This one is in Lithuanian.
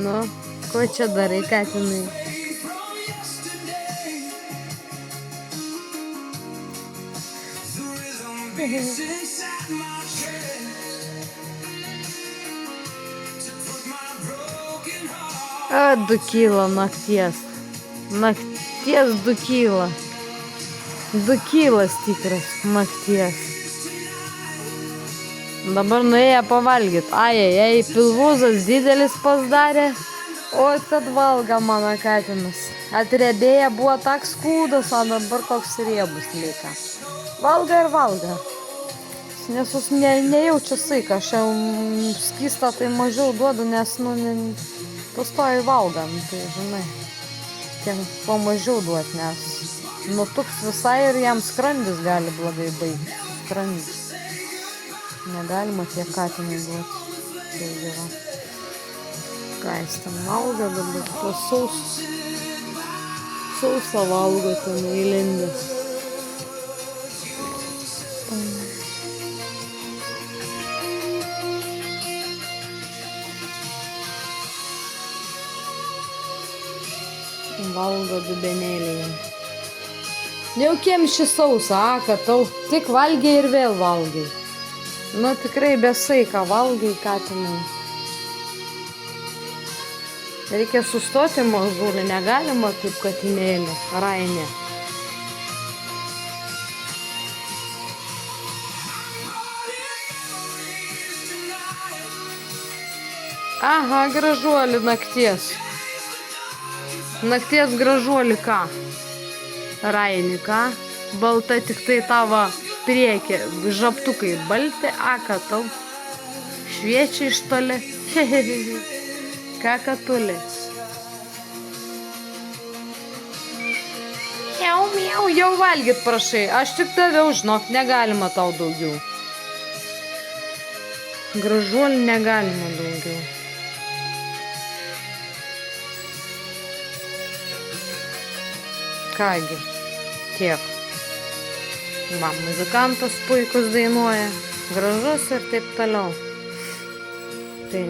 Nu, ko čia darai, katinai? A, 2 kilo nakties. Nakties 2 kilo. 2 kilas tikras nakties. Dabar nuėję pavalgyt. Ai, pilvūzas didelis pasidarė. Oi, kad valga mano katinas. Atrebėję buvo toks kūdas, o dabar koks riebus lieka. Valga ir valga. Nes jis nejaučia saiką. Aš jau skystą tai mažiau duodu, nes pastoji valgam. Tai žinai, tiek po mažiau duot, nes nutuks visai ir jam skrandis gali blogai baigti. Skrandis. Negalima tiek katinai duoti. Tai yra. Ką jis ten valgo dabar? Tos sausą valgo ten įlindęs. Valgo dubenėlėje. Jau kemši sausą, kad tau tik valgiai ir vėl valgiai. Nu tikrai be saika valgai, katinai. Reikia sustoti mažulį, negalima kaip katinėlį, rainė. Aha, gražuolį nakties. Nakties gražuolį ką? Rainį ką? Balta tik tai tavo priekė, žabtukai balti, ką tau? Šviečia iš toli. Ką katuli? Miau, jau valgyt prašai. Aš tik daviau, žinok, negalima tau daugiau. Gražuolį negalima daugiau. Kągi, tiek. Va, muzikantas puikus dainuoja, gražus ir taip toliau. Tai